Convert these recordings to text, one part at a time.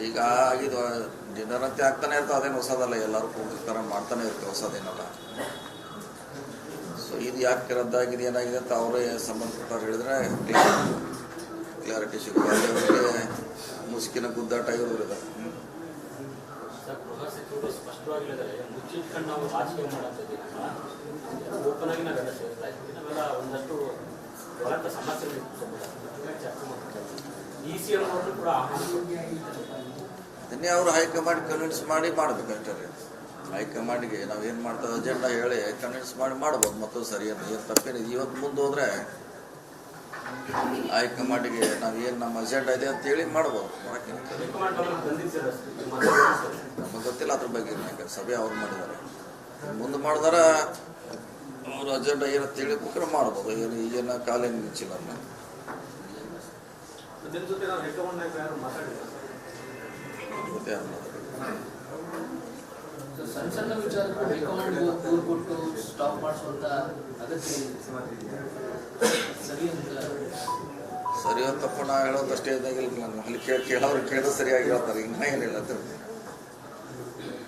ಈಗ ಇದು ಡಿನ್ನರ್ ಅಂತ ಆಗ್ತಾನೆ ಇರ್ತದೆ, ಅದೇನು ಹೊಸದಲ್ಲ, ಎಲ್ಲರೂ ಕೂಡಿರ್ತಾರೆ ಮಾಡ್ತಾನೆ ಇರ್ತೀವಿ, ಹೊಸದೇನಲ್ಲ. ಸೊ ಇದು ಯಾಕೆ ರದ್ದಾಗಿದೆ ಏನಾಗಿದೆ ಅಂತ ಅವರೇ ಸಂಬಂಧಪಟ್ಟವ್ರು ಹೇಳಿದ್ರೆ ಕ್ಲಾರಿಟಿ ಸಿಗುತ್ತೆ. ಅವರಿಗೆ ಮುಸುಕಿನ ಗುದ್ದಾಟ ಇರೋದ್ರಿಂದ ಅದನ್ನೇ ಅವರು ಹೈಕಮಾಂಡ್ ಕನ್ವಿನ್ಸ್ ಮಾಡಿ ಮಾಡ್ಬೇಕಷ್ಟೇ ರೀ. ಹೈಕಮಾಂಡ್ಗೆ ನಾವೇನು ಮಾಡ್ತೇವೆ ಅಜೆಂಡಾ ಹೇಳಿ ಕನ್ವಿನ್ಸ್ ಮಾಡಿ ಮಾಡ್ಬೋದು. ಮತ್ತೊಂದು ಸರಿ ಏನು ತಪ್ಪೇನಿದೆ. ಇವತ್ತು ಮುಂದೆ ಹೋದರೆ ಹೈಕಮಾಂಡ್ಗೆ ನಾವೇನು ನಮ್ಮ ಅಜೆಂಡಾ ಇದೆ ಅಂತೇಳಿ ಮಾಡ್ಬೋದು. ನಮಗೆ ಗೊತ್ತಿಲ್ಲ ಅದ್ರ ಬಗ್ಗೆ, ಸಭೆ ಅವ್ರು ಮಾಡಿದ್ದಾರೆ. ಮುಂದೆ ಮಾಡಿದಾರ ಅವ್ರ ಅಜೆಂಡಾ ಏನಂತೇಳಿ ಬೇಕಾದ್ರೆ ಮಾಡ್ಬೋದು. ಏನು ಈಗೇನು ಕಾಲೇನು ಮಿಂಚಿಲ್ಲ. ಸಣ್ಣ ವಿಚಾರಕ್ಕೂ ಹೈಕಮಾಂಡ್ ದೂರು ಕೊಟ್ಟು ಸ್ಟಾಪ್ ಮಾಡಿಸುವಂತ ಅಗತ್ಯ ಸರಿ ತಪ್ಪು ನಾ ಹೇಳೋದಷ್ಟೇ ಇದಾಗಿಲ್ಲ. ನಾನು ಅಲ್ಲಿ ಕೇಳೋರು ಕೇಳೋದು ಸರಿಯಾಗಿ ಹೇಳ್ತಾರೆ. ಈಗ ನಾ ಏನಿಲ್ಲ ಅಂತ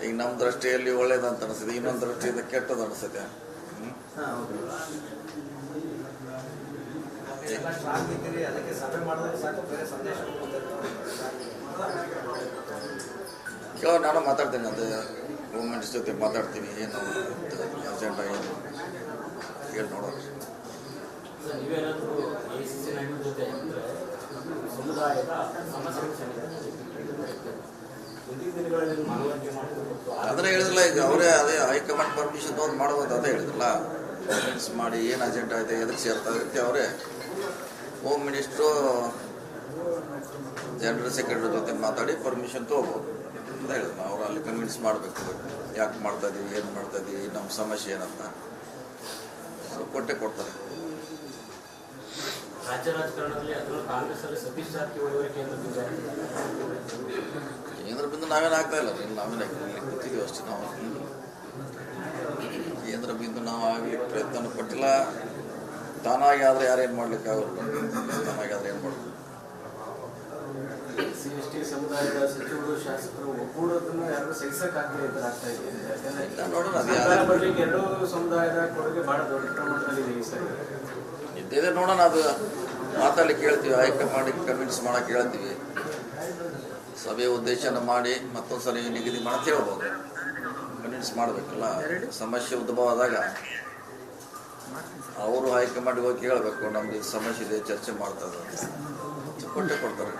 ಈಗ ನಮ್ಮ ದೃಷ್ಟಿಯಲ್ಲಿ ಒಳ್ಳೇದಂತ ಅನಿಸ್ತದೆ, ಇನ್ನೊಂದು ದೃಷ್ಟಿಯಿಂದ ಕೆಟ್ಟದ್ದು ಅನಿಸುತ್ತೆ. ಕೇಳೋ ನಾನು ಮಾತಾಡ್ತೀನಿ, ಅದು ಗೌರ್ಮೆಂಟ್ಸ್ ಜೊತೆ ಮಾತಾಡ್ತೀನಿ, ಏನು ಅಜೆಂಡಾ ಏನು ಹೇಳಿ ನೋಡೋಣ. ಅದನ್ನೇ ಹೇಳಿದ್ರಲ್ಲ, ಈಗ ಅವರೇ ಅದೇ ಹೈಕಮಾಂಡ್ ಪರ್ಮಿಷನ್ ತಗೊಂಡು ಮಾಡ್ಬೋದು ಅದೇ ಹೇಳಿದ್ರಲ್ಲ. ಕನ್ವಿನ್ಸ್ ಮಾಡಿ ಏನು ಅಜೆಂಡಾ ಇದೆ ಎದಕ್ಕೆ ಸೇರ್ತಾ ಇರುತ್ತೆ ಅವರೇ ಹೋಮ್ ಮಿನಿಸ್ಟ್ರು ಜನರಲ್ ಸೆಕ್ರೆಟರಿ ಜೊತೆ ಮಾತಾಡಿ ಪರ್ಮಿಷನ್ ತೊಗೋಬೋದು ಅಂತ ಹೇಳಿದ್ರು. ಅವ್ರು ಅಲ್ಲಿ ಕನ್ವಿನ್ಸ್ ಮಾಡಬೇಕು, ಯಾಕೆ ಮಾಡ್ತಾ ಇದೀವಿ, ಏನು ಮಾಡ್ತಾ ಇದೀವಿ, ನಮ್ಮ ಸಮಸ್ಯೆ ಏನಂತ. ಸೊ ಕೊಟ್ಟೆ ಕೊಡ್ತಾರೆ. ರಾಜ್ಯ ರಾಜಕಾರಣದಲ್ಲಿ ಅದರಲ್ಲೂ ಕಾಂಗ್ರೆಸ್ಸಲ್ಲಿ ಸತೀಶ್ ಜಾರಕಿಹೊಳಿ ಅವರ ಕೇಂದ್ರ ಬಿಂದು ನಾವೇನು ಆಗ್ತಾ ಇಲ್ಲ ರೀ, ನಾವೇನು ಕೂತಿದ್ದೀವಿ ಅಷ್ಟೇ. ನಾವು ಕೇಂದ್ರ ಬಿಂದು ನಾವು ಆಗ್ಲಿಕ್ಕೆ ಪ್ರಯತ್ನ ಪಟ್ಟಿಲ್ಲ. ತಾನಾಗಿ ಆದರೆ ಯಾರೇನು ಮಾಡ್ಲಿಕ್ಕಾಗಲ್ಲ. ತಾನಾಗಿ ಆದರೆ ಏನು ಮಾಡಬೇಕು. ST ಸಮುದಾಯದ ಸಚಿವರು ಶಾಸಕರು ಒಕ್ಕೂಡೋದನ್ನು ಯಾರು ಸಹಿಸಕ್ಕಾಗದೇ ಆಗ್ತಾ ಇದೆ. ನೋಡೋಣ, ಎರಡೂ ಸಮುದಾಯದ ಕೊಡುಗೆ ಬಹಳ ದೊಡ್ಡ ಪ್ರಮಾಣದಲ್ಲಿ ಇದ್ದಿದೆ. ನೋಡೋಣ, ಅದು ಮಾತಾಡ್ಲಿಕ್ಕೆ ಹೇಳ್ತೀವಿ, ಹೈಕಮಾಂಡಿಗೆ ಕನ್ವಿನ್ಸ್ ಮಾಡಕ್ಕೆ ಹೇಳ್ತೀವಿ. ಸಭೆ ಉದ್ದೇಶನ ಮಾಡಿ ಮತ್ತೊಂದು ಸಲ ನಿಗದಿ ಮಾಡಕ್ಕೆ ಹೇಳ್ಬೋದು. ಕನ್ವಿನ್ಸ್ ಮಾಡಬೇಕಲ್ಲ. ಸಮಸ್ಯೆ ಉದ್ಭವ ಆದಾಗ ಅವರು ಹೈಕಮಾಂಡ್ಗೆ ಹೋಗಿ ಕೇಳಬೇಕು, ನಮ್ದು ಸಮಸ್ಯೆ ಇದೆ, ಚರ್ಚೆ ಮಾಡ್ತಾರೆ, ಕೊಟ್ಟೆ ಕೊಡ್ತಾರೆ.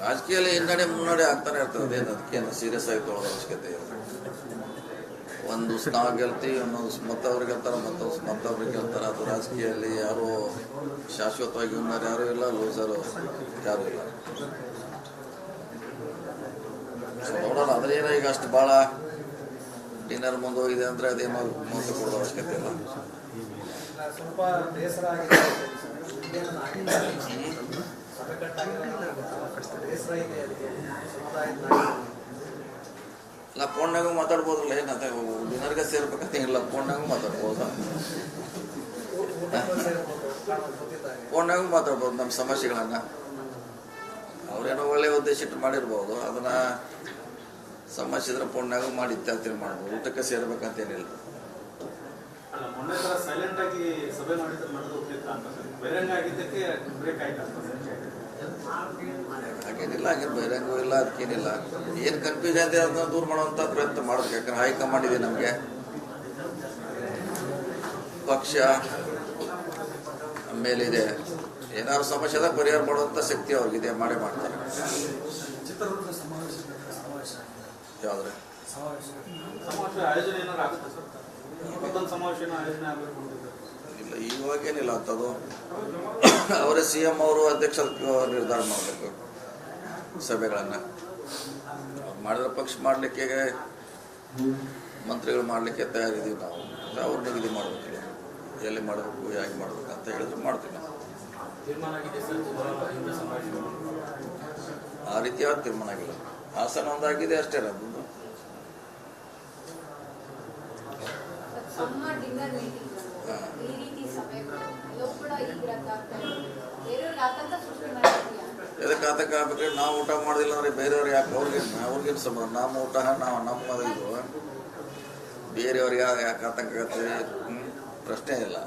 ರಾಜಕೀಯದಲ್ಲಿ ಹಿನ್ನಡೆ ಮುನ್ನಡೆ ಆಗ್ತಾನೆ ಇರ್ತದೆ. ಏನು ಅದಕ್ಕೇನು ಸೀರಿಯಸ್ ಆಗಿ ತೊಗೊಳ್ಳೋದು ಅವಶ್ಯಕತೆ ಇಲ್ಲ. ಒಂದು ನಾವು ಗೆಲ್ತೀವಿ, ಇನ್ನೊಂದು ಮತ್ತವ್ರಿಗೆ ಗೆಲ್ತಾರೆ, ಮತ್ತೊಬ್ರಿಗೆ ಗೆಲ್ತಾರೆ. ಅದು ರಾಜಕೀಯದಲ್ಲಿ ಯಾರು ಶಾಶ್ವತವಾಗಿ ವಿನ್ನರ್ ಯಾರೂ ಇಲ್ಲ, ಲೂಸರು ಯಾರೂ ಇಲ್ಲ. ಸೊ ನೋಡೋಣ. ಅದ್ರೇನೋ ಈಗ ಅಷ್ಟು ಭಾಳ ಡಿನ್ನರ್ ಮುಂದೆ ಹೋಗಿದೆ ಅಂದರೆ ಅದೇನೋ ಮುಂದೆ ಕೊಡೋದು ಅವಶ್ಯಕತೆ ಇಲ್ಲ. ಸ್ವಲ್ಪ ಬೇಸರ ಆಗಿದೆ. ಇಲ್ಲ ಫೋನ್ನಾಗೂ ಮಾತಾಡ್ಬೋದಲ್ಲ, ಏನಂತ ಡಿನ್ನರ್ಗೆ ಸೇರ್ಬೇಕಂತ ಇಲ್ಲ, ಫೋನ್ನಾಗೂ ಮಾತಾಡ್ಬೋದು. ಫೋನ್ನಾಗೂ ಮಾತಾಡ್ಬೋದು ನಮ್ಮ ಸಮಸ್ಯೆಗಳನ್ನು. ಅವ್ರೇನೋ ಒಳ್ಳೆಯ ಉದ್ದೇಶ ಇಟ್ಟು ಮಾಡಿರ್ಬೋದು, ಅದನ್ನು ಸಮಸ್ಯೆ ಇದ್ರೆ ಫೋನ್ನಾಗೂ ಮಾಡಿ ಇತ್ಯಾದಿ ಮಾಡ್ಬೋದು. ಊಟಕ್ಕೆ ಸೇರ್ಬೇಕಂತೇನಿಲ್ಲ. ಹಾಗೇನಿಲ್ಲ, ಹಾಗೇನು ಬಹಿರಂಗ ಇಲ್ಲ, ಅದಕ್ಕೇನಿಲ್ಲ. ಏನು ಕನ್ಫ್ಯೂಷನ್ ಇದೆ ಅದನ್ನ ದೂರ ಮಾಡುವಂಥ ಪ್ರಯತ್ನ ಮಾಡಬೇಕು. ಯಾಕಂದ್ರೆ ಹೈಕಮಾಂಡ್ ಇದೆ ನಮಗೆ, ಪಕ್ಷ ಮೇಲಿದೆ. ಏನಾದ್ರು ಸಮಸ್ಯೆ ಅದಾಗ ಪರಿಹಾರ ಮಾಡುವಂಥ ಶಕ್ತಿ ಅವ್ರಿಗಿದೆ, ಮಾಡೇ ಮಾಡ್ತಾರೆ. ಯಾವ್ದ್ರೆ ಇಲ್ಲ, ಇವಾಗೇನಿಲ್ಲ ಅಂಥದ್ದು. ಅವರೇ CM ಅವರು ಅಧ್ಯಕ್ಷ ನಿರ್ಧಾರ ಮಾಡಬೇಕು ಸಭೆಗಳನ್ನು. ಮಾಡಿದ್ರೆ ಪಕ್ಷ ಮಾಡಲಿಕ್ಕೆ, ಮಂತ್ರಿಗಳು ಮಾಡಲಿಕ್ಕೆ ತಯಾರಿದ್ದೀವಿ ನಾವು. ಅವ್ರು ನಿಗದಿ ಮಾಡಬೇಕಿಲ್ಲ, ಎಲ್ಲಿ ಮಾಡಬೇಕು, ಹೇಗೆ ಮಾಡಬೇಕು ಅಂತ ಹೇಳಿದ್ರೆ ಮಾಡ್ತೀವಿ ನಾವು. ಆ ರೀತಿಯಾದ ತೀರ್ಮಾನ ಆಗಿಲ್ಲ. ಹಾಸನ ಒಂದಾಗಿದೆ ಅಷ್ಟೇ. ನಮ್ಮದು ಡಿನ್ನರ್ ಮೀಟಿಂಗ್ ಈಗ ರದ್ದಾಗ್ತಾ ಇದೆ. ಬೇರೆಯವ್ರಿಗೆ ಆತಂಕ ಸೃಷ್ಟಿ ಮಾಡ್ತಿದ್ಯಾ? ಎದಕ್ಕೆ ಆತಂಕ ಆಗ್ಬೇಕು? ನಾವು ಊಟ ಮಾಡೋದಿಲ್ಲ ಅಂದ್ರೆ ಬೇರೆಯವ್ರು ಯಾಕೆ ಅವ್ರಿಗೇನು ಸಂಬಂಧ? ನಮ್ಮ ಊಟ ನಮ್ಮ ಇದು ಬೇರೆಯವ್ರಿಗೆ ಯಾಕೆ ಆತಂಕ ಆಗತ್ತೆ? ಪ್ರಶ್ನೆ ಇಲ್ಲ.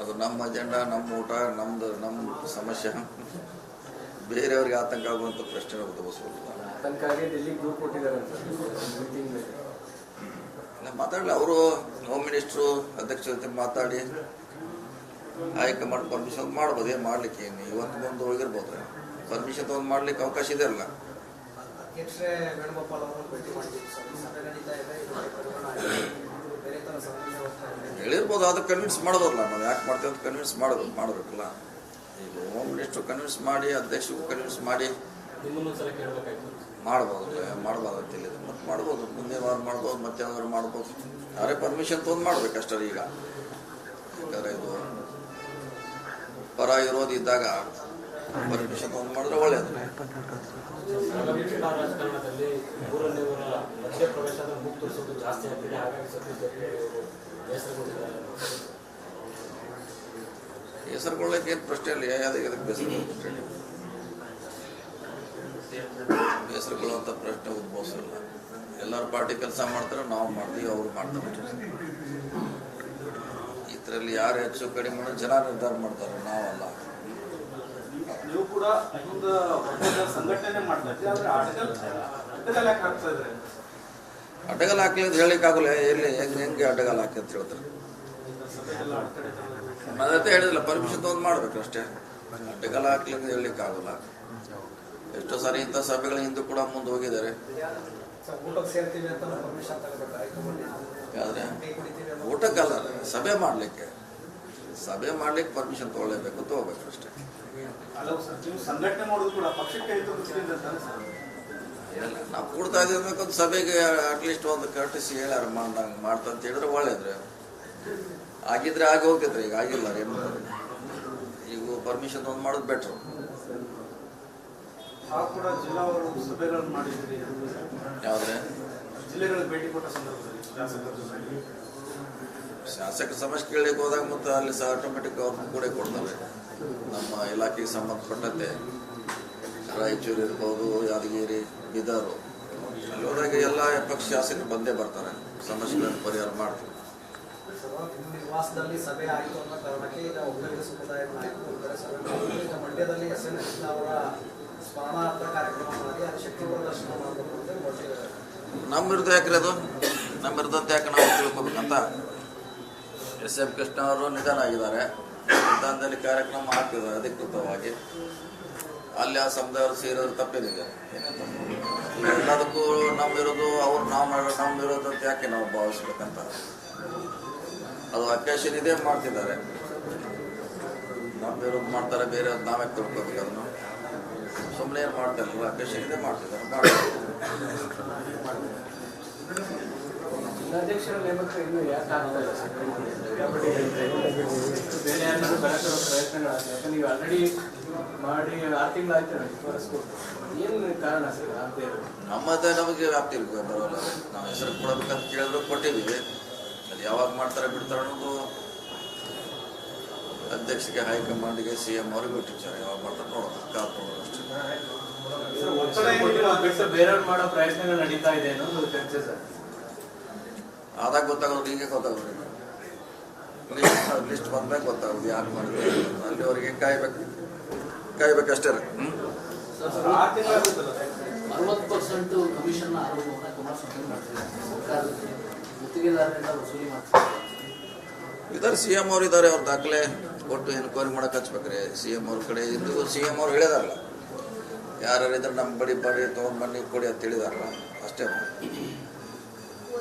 ಅದು ನಮ್ಮ ಅಜೆಂಡಾ, ನಮ್ಮ ಊಟ, ನಮ್ಮ ಸಮಸ್ಯೆ. ಬೇರೆಯವ್ರಿಗೆ ಆತಂಕ ಆಗುವಂಥ ಪ್ರಶ್ನೆ ಉದ್ಭವಿಸೋದಿಲ್ಲ. ಆತಂಕಾಗಿ ಡೆಲ್ಲಿ ಗ್ರೂಪ್ ಕೊಟ್ಟಿದ್ದಾರೆ ಮೀಟಿಂಗ್ ಮೇಲೆ. ಮಾತಾಡಲಿ, ಅವರು ಹೋಮ್ ಮಿನಿಸ್ಟ್ರು ಅಧ್ಯಕ್ಷ ಜೊತೆ ಮಾತಾಡಿ ಹೈಕಮಾಂಡ್ ಪರ್ಮಿಷನ್ ಮಾಡ್ಬೋದು. ಏನು ಮಾಡ್ಲಿಕ್ಕೆ ಏನು ಇವತ್ತು ಮುಂದೆ ಹೋಗಿರ್ಬೋದ್ರೆ ಪರ್ಮಿಷನ್ ತೊಗೊಂಡು ಮಾಡ್ಲಿಕ್ಕೆ ಅವಕಾಶ ಇದೆ ಅಲ್ಲ. ಅಧ್ಯಕ್ಷರೇ ವೇಣುಗೋಪಾಲ್ ಅವರನ್ನು ಭೇಟಿ ಮಾಡಿದ್ದೀವಿ. ಸಭೆ ನಡೀತಾ ಇದೆ, ಬೇರೆ ಥರ ಸಮನ್ವಯ ಹೋಗ್ತಾ ಇದೆ. ಹೇಳಿರ್ಬೋದು, ಅದು ಕನ್ವಿನ್ಸ್ ಮಾಡೋದಲ್ಲ. ನಾವು ಯಾಕೆ ಮಾಡ್ತೀವಿ ಅಂತ ಕನ್ವಿನ್ಸ್ ಮಾಡಬೇಕಲ್ಲ. ಈಗ ಹೋಮ್ ಮಿನಿಸ್ಟ್ರು ಕನ್ವಿನ್ಸ್ ಮಾಡಿ, ಅಧ್ಯಕ್ಷರು ಕನ್ವಿನ್ಸ್ ಮಾಡಿ ನಿಮ್ಮನ್ನೊಂದ್ಸಲ ಕೇಳಬೇಕಾಯ್ತು. ಮಾಡ್ಬೋದು ಅಂತ ಹೇಳಿದ್ರು. ಮತ್ತೆ ಮಾಡ್ಬೋದು, ಮುಂದಿನ ವಾರ ಮಾಡ್ಬೋದು, ಮತ್ತೆ ಯಾವ್ದಾದ್ರು ಮಾಡ್ಬೋದು. ಯಾರೇ ಪರ್ಮಿಷನ್ ತೊಗೊಂಡು ಮಾಡ್ಬೇಕಷ್ಟೇ. ಈಗ ಯಾಕಂದರೆ ಇದು ಪರ ಇರೋದು ಇದ್ದಾಗ ಪರ್ಮಿಷನ್ ತೊಗೊಂಡು ಮಾಡಿದ್ರೆ ಒಳ್ಳೆಯದು. ರಾಜಕಾರಣದಲ್ಲಿ ಊರಲ್ಲಿವರ ಮಧ್ಯ ಪ್ರವೇಶ ಮುಕ್ತ ತೋರಿಸೋದು ಜಾಸ್ತಿ ಆಗ್ತಿದೆ. ಹಾಗಾಗಿ ಸತೀಶ್ ಜಾರಕಿಹೊಳಿ ಹೆಸರುಕೊಳ್ಳೋಕೆ ಏನು ಪ್ರಶ್ನೆ ಇಲ್ಲ. ಅದಕ್ಕೆ ಹೆಸರುಕೊಳ್ಳುವಂಥ ಪ್ರಶ್ನೆ ಉದ್ಭವಿಸಲ್ಲ. ಎಲ್ಲರೂ ಪಾರ್ಟಿ ಕೆಲಸ ಮಾಡ್ತಾರೆ, ನಾವು ಮಾಡ್ತೀವಿ, ಅವರು ಮಾಡ್ತಾರೆ. ಇದರಲ್ಲಿ ಯಾರು ಹೆಚ್ಚು ಕಡಿಮೆ ಮಾಡೋ ಜನ ನಿರ್ಧಾರ ಮಾಡ್ತಾರೆ, ನಾವಲ್ಲ. ನೀವು ಕೂಡ ಒಂದು ಸಂಘಟನೆ ಮಾಡ್ತಾ ಇದ್ದೀವಿ, ಆದ್ರೆ ಅಡ್ಡಗಾಲ ಹಾಕ್ತಾ ಇದ್ರೆ ಅಡ್ಡಗಾಲ ಹಾಕ್ಲಿ ಅಂತ ಹೇಳಿಕ್ಕಾಗಲ್ಲ. ಎಲ್ಲಿ ಹೆಂಗೆ ಅಡ್ಡಗಾಲ ಹಾಕಿ ಅಂತ ಹೇಳ್ತಾರೆ. ಅದೇ ಹೇಳಿದಿಲ್ಲ, ಪರ್ಮಿಷನ್ ತೊಗೊಂಡು ಮಾಡ್ಬೇಕು ಅಷ್ಟೇ. ಅಡ್ಡಗಾಲ ಹಾಕ್ಲಿ ಅಂತ ಹೇಳಲಿಕ್ಕಾಗಲ್ಲ. ಎಷ್ಟೋ ಸಾರಿ ಇಂಥ ಸಭೆಗಳ ಹಿಂದೂ ಕೂಡ ಮುಂದೆ ಹೋಗಿದ್ದಾರೆ. ಊಟಕ್ಕೆ ಸೇರ್ತೀವಿ ಅಂತ ಪರ್ಮಿಷನ್ ತಗೋಬೇಕಾಯ್ತು. ಆದರೆ ಊಟಕ್ಕಲ್ಲ, ಸಭೆ ಮಾಡಲಿಕ್ಕೆ ಪರ್ಮಿಷನ್ ತೊಗೊಳ್ಳೇಬೇಕು, ತಗೋಬೇಕು ಅಷ್ಟೇ. ನೀವು ಸಂಘಟನೆ ಮಾಡೋದು ಕೂಡ ಪಕ್ಷಕ್ಕೆ ಇಲ್ಲ, ನಾವು ಕೊಡ್ತಾ ಇದ್ದೀವಿ. ಒಂದು ಸಭೆಗೆ ಅಟ್ಲೀಸ್ಟ್ ಒಂದು ಕರ್ಟಿಸಿ ಹೇಳ್ಯಾರ ಮಾಡ್ತಾ ಅಂತ ಹೇಳಿದ್ರೆ ಒಳ್ಳೇದ್ರೆ. ಆಗಿದ್ರೆ ಆಗಿ ಹೋಗ್ತಿದ್ರೆ, ಈಗ ಆಗಿಲ್ಲ. ಏನು ಮಾಡೋದು? ಈಗ ಪರ್ಮಿಷನ್ ತೊಗೊಂಡು ಮಾಡೋದು ಬೆಟ್ರು. ಕೂಡ ಜಿಲ್ಲಾವರು ಸಭೆಗಳನ್ನು ಮಾಡಿದ್ರಿ, ಯಾವುದ್ರೆ ಜಿಲ್ಲೆಗಳಿಗೆ ಭೇಟಿ ಕೊಟ್ಟ ಸಂದರ್ಭದಲ್ಲಿ ಶಾಸಕರ ಸಮಸ್ಯೆ ಕೇಳಲಿಕ್ಕೆ ಹೋದಾಗ ಮತ್ತು ಅಲ್ಲಿ ಸಹ ಆಟೋಮೆಟಿಕ್ ಅವ್ರನ್ನ ಕೂಡ ಕೊಡ್ತಾರೆ. ನಮ್ಮ ಇಲಾಖೆಗೆ ಸಂಬಂಧಪಟ್ಟಂತೆ ರಾಯಚೂರು ಇರ್ಬೋದು, ಯಾದಗಿರಿ, ಬೀದರು, ಅಲ್ಲಿ ಹೋದಾಗ ಎಲ್ಲ ಪಕ್ಷ ಶಾಸಕರು ಬಂದೇ ಬರ್ತಾರೆ, ಸಮಸ್ಯೆಗಳನ್ನು ಪರಿಹಾರ ಮಾಡ್ತಾರೆ. ನಿಮ್ಮ ನಿವಾಸದಲ್ಲಿ ಸಭೆ ಆಯಿತು ಅನ್ನೋ ಕಾರಣಕ್ಕೆ ಈಗ ಒಕ್ಕಲಿಗ ಸಮುದಾಯದ ನಾಯಕರು ಇದ್ದಾರೆ. ಸಭೆ ಮಾಡಿದ್ರು. ಈಗ ಮಂಡ್ಯದಲ್ಲಿ SN ಅವರ ಸ್ಮರಣಾರ್ಥ ಕಾರ್ಯಕ್ರಮ ಮಾಡಿ ಅದು ಶಕ್ತಿ ಪ್ರದರ್ಶನ ಮಾಡಬೇಕು ಅಂತ ಹೊರಟಿದ್ದಾರೆ. ನಮ್ಮ ವಿರುದ್ಧ ಯಾಕ್ರಿ ಅದು? ನಮ್ಮ ವಿರುದ್ಧ ಯಾಕೆ ನಾವು ತಿಳ್ಕೊಬೇಕಂತ? SM ಕೃಷ್ಣ ಅವರು ನಿಧನ ಆಗಿದ್ದಾರೆ. ನಿಧನದಲ್ಲಿ ಕಾರ್ಯಕ್ರಮ ಆಗ್ತಿದ್ದಾರೆ ಅಧಿಕೃತವಾಗಿ. ಅಲ್ಲಿ ಆ ಸಮುದಾಯವರು ಸೇರೋದು ತಪ್ಪೇನಿದೆ? ಎಲ್ಲದಕ್ಕೂ ನಮ್ಮ ವಿರೋಧ, ಅವ್ರು ನಾವು ಮಾಡೋ ನಮ್ಮ ವಿರೋಧ ಅಂತ ಯಾಕೆ ನಾವು ಭಾವಿಸ್ಬೇಕಂತ? ಅದು ಅಕೇಶನ್ ಇದೆ, ಮಾಡ್ತಿದ್ದಾರೆ. ನಮ್ಮ ವಿರೋಧ ಮಾಡ್ತಾರೆ, ಬೇರೆ ನಾವೇ ತಿಳ್ಕೊಬೇಕು. ಅದನ್ನು ಸುಮ್ಮನೆ ಏನು ಮಾಡ್ತಾರಲ್ಲ, ಅಕೇಶನ್ ಇದೆ, ಮಾಡ್ತಿದ್ದಾರೆ. ಜಿಲ್ಲಾಧ್ಯಕ್ಷರ ನೇಮಕ ಇನ್ನೂ ಯಾಕೆ ಆಗ್ತಾ ಇಲ್ಲ? ಬೇರೆ ಯಾರು ಬರಕರೋ ಪ್ರಯತ್ನಗಳಾಗ್ತದೆ. ಯಾಕಂದ್ರೆ ನೀವು ಆಲ್ರೆಡಿ ಮಾಡಿ 6 ತಿಂಗಳಾಯ್ತು ತೋರಿಸ್ಕೊಟ್ಟು. ಏನು ಕಾರಣ ಸರ್ ಆಗ್ತಾ ಇರೋದು? ನಮ್ಮದೇ ನಮಗೆ ವ್ಯಾಪ್ತಿ ಬರೋಲ್ಲ. ನಾವು ಹೆಸರು ಕೊಡಬೇಕಂತ ಕೇಳಿದ್ರು ಕೊಟ್ಟಿದ್ದೀವಿ. ಅದು ಯಾವಾಗ ಮಾಡ್ತಾರೆ ಬಿಡ್ತಾರೆ ಅನ್ನೋದು ಅಧ್ಯಕ್ಷರಿಗೆ, ಹೈಕಮಾಂಡ್ಗೆ, CM ಅವ್ರಿಗೆ ಬಿಟ್ಟಿರ್ತಾರೆ. ಯಾವಾಗ ಮಾಡ್ತಾರೆ ನೋಡೋದು, ಕಾದು ನೋಡೋದು ಅಷ್ಟೇ. ಬೇರೆಯವ್ರು ಮಾಡೋ ಪ್ರಯತ್ನಗಳು ನಡೀತಾ ಇದೆ ಅನ್ನೋದು ಚರ್ಚೆ ಸರ್. ಆದಾಗ ಗೊತ್ತಾಗೋದು, ಹೀಗೆ ಗೊತ್ತಾಗೋದು. ಲಿಸ್ಟ್ ಬಂದಾಗ ಗೊತ್ತಾಗೋದು ಯಾಕೆ ಮಾಡಿದ್ರೆ. ಅಲ್ಲಿವರೆಗೆ ಕಾಯ್ಬೇಕಷ್ಟೇ. 60% ಕಮಿಷನ್ ಆರೋಪವನ್ನು ಕುಮಾರಸ್ವಾಮಿ ಮಾಡ್ತಿದ್ದಾರೆ. ಸರ್ಕಾರದ ಗುತ್ತಿಗೆದಾರರಿಂದ ವಸೂಲಿ ಮಾಡ್ತಾರೆ. ಇದ್ದಾರೆ, CM ಅವ್ರು ಇದ್ದಾರೆ. ಅವ್ರ ದಾಖಲೆ ಕೊಟ್ಟು ಎನ್ಕ್ವೈರಿ ಮಾಡಕ್ಕೆ ಹಚ್ಬೇಕ್ರಿ. CM ಅವ್ರ ಕಡೆ ಇದ್ದು CM ಅವ್ರು ಹೇಳಿದಾರಲ್ಲ, ಯಾರು ಇದ್ರೆ ನಮ್ಮ ಬಡಿ ತೊಗೊಂಡು ಬನ್ನಿ ಕೊಡಿ ಅಂತ ಹೇಳಿದಾರಲ್ಲ, ಅಷ್ಟೇ.